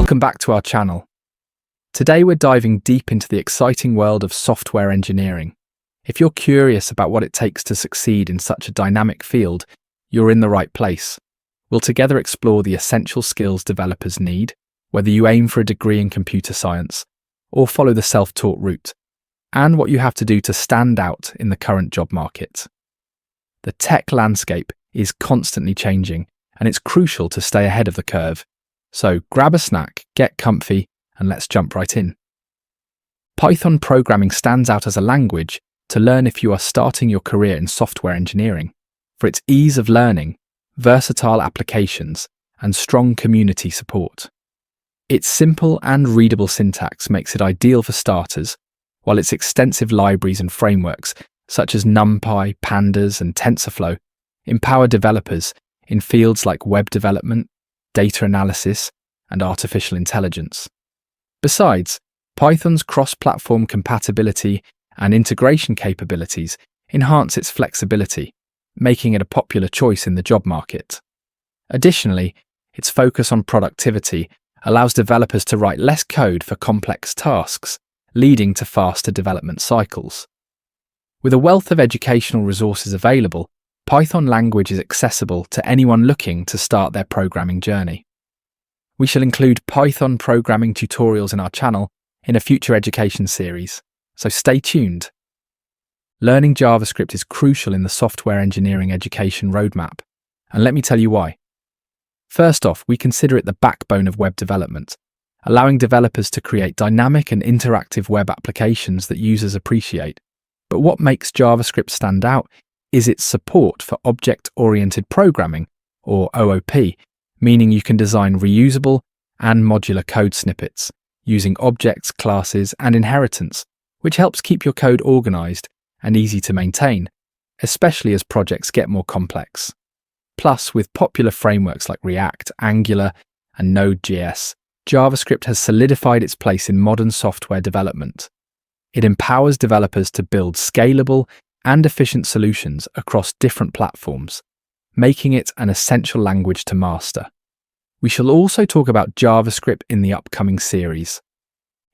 Welcome back to our channel. Today we're diving deep into the exciting world of software engineering. If you're curious about what it takes to succeed in such a dynamic field, you're in the right place. We'll together explore the essential skills developers need, whether you aim for a degree in computer science or follow the self-taught route, and what you have to do to stand out in the current job market. The tech landscape is constantly changing, and it's crucial to stay ahead of the curve. So grab a snack, get comfy, and let's jump right in. Python programming stands out as a language to learn if you are starting your career in software engineering, for its ease of learning, versatile applications, and strong community support. Its simple and readable syntax makes it ideal for starters, while its extensive libraries and frameworks, such as NumPy, Pandas, and TensorFlow, empower developers in fields like web development, data analysis, and artificial intelligence. Besides, Python's cross-platform compatibility and integration capabilities enhance its flexibility, making it a popular choice in the job market. Additionally, its focus on productivity allows developers to write less code for complex tasks, leading to faster development cycles. With a wealth of educational resources available, Python language is accessible to anyone looking to start their programming journey. We shall include Python programming tutorials in our channel in a future education series, so stay tuned. Learning JavaScript is crucial in the software engineering education roadmap, and let me tell you why. First off, we consider it the backbone of web development, allowing developers to create dynamic and interactive web applications that users appreciate. But what makes JavaScript stand out is its support for object-oriented programming, or OOP, meaning you can design reusable and modular code snippets using objects, classes, and inheritance, which helps keep your code organized and easy to maintain, especially as projects get more complex. Plus, with popular frameworks like React, Angular, and Node.js, JavaScript has solidified its place in modern software development. It empowers developers to build scalable and efficient solutions across different platforms, making it an essential language to master. We shall also talk about JavaScript in the upcoming series.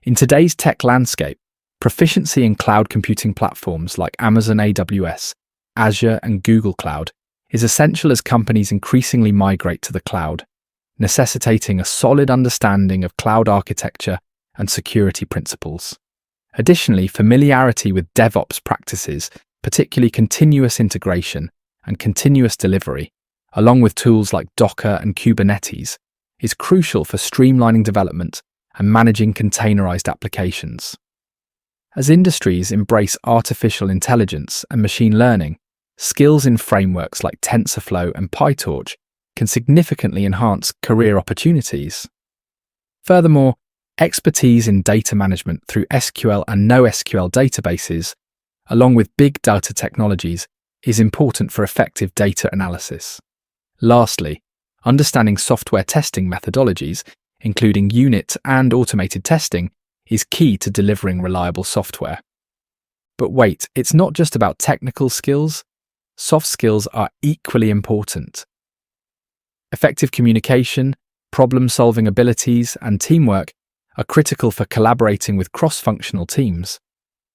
In today's tech landscape, proficiency in cloud computing platforms like Amazon AWS, Azure, and Google Cloud is essential as companies increasingly migrate to the cloud, necessitating a solid understanding of cloud architecture and security principles. Additionally, familiarity with DevOps practices, particularly continuous integration and continuous delivery, along with tools like Docker and Kubernetes, is crucial for streamlining development and managing containerized applications. As industries embrace artificial intelligence and machine learning, skills in frameworks like TensorFlow and PyTorch can significantly enhance career opportunities. Furthermore, expertise in data management through SQL and NoSQL databases, along with big data technologies, is important for effective data analysis. Lastly, understanding software testing methodologies, including unit and automated testing, is key to delivering reliable software. But wait, it's not just about technical skills. Soft skills are equally important. Effective communication, problem-solving abilities, and teamwork are critical for collaborating with cross-functional teams.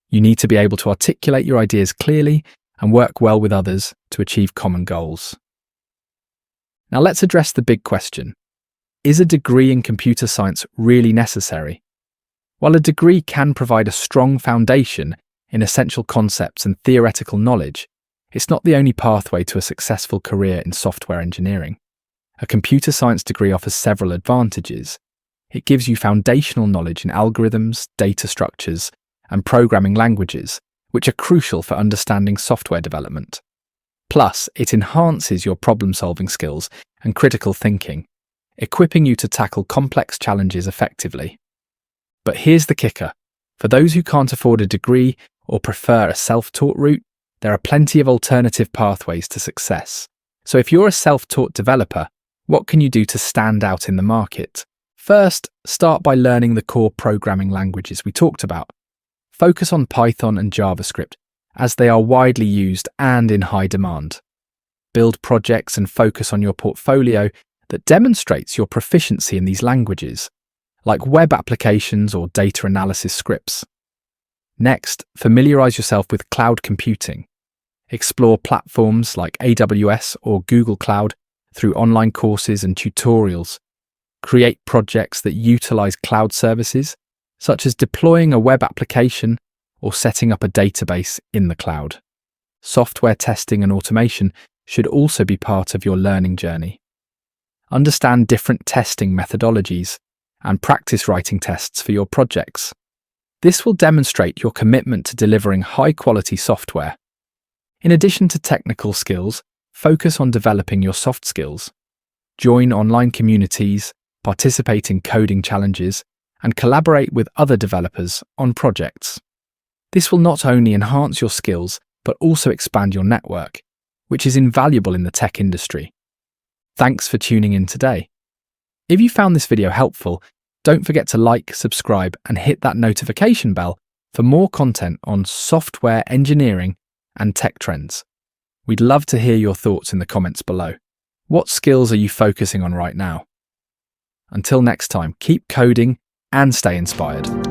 You need to be able to articulate your ideas clearly and work well with others to achieve common goals. Now let's address the big question. Is a degree in computer science really necessary? While a degree can provide a strong foundation in essential concepts and theoretical knowledge, it's not the only pathway to a successful career in software engineering. A computer science degree offers several advantages. It gives you foundational knowledge in algorithms, data structures, and programming languages, which are crucial for understanding software development. Plus, it enhances your problem-solving skills and critical thinking, equipping you to tackle complex challenges effectively. But here's the kicker. For those who can't afford a degree or prefer a self-taught route, there are plenty of alternative pathways to success. So if you're a self-taught developer, what can you do to stand out in the market? First, start by learning the core programming languages we talked about. Focus on Python and JavaScript, as they are widely used and in high demand. Build projects and focus on your portfolio that demonstrates your proficiency in these languages. like web applications or data analysis scripts. Next, familiarize yourself with cloud computing. Explore platforms like AWS or Google Cloud through online courses and tutorials. Create projects that utilize cloud services, such as deploying a web application or setting up a database in the cloud. Software testing and automation should also be part of your learning journey. Understand different testing methodologies and practice writing tests for your projects. This will demonstrate your commitment to delivering high-quality software. In addition to technical skills, focus on developing your soft skills. Join online communities, participate in coding challenges, and collaborate with other developers on projects. This will not only enhance your skills, but also expand your network, which is invaluable in the tech industry. Thanks for tuning in today. If you found this video helpful, don't forget to like, subscribe, and hit that notification bell for more content on software engineering and tech trends. We'd love to hear your thoughts in the comments below. What skills are you focusing on right now? Until next time, keep coding and stay inspired.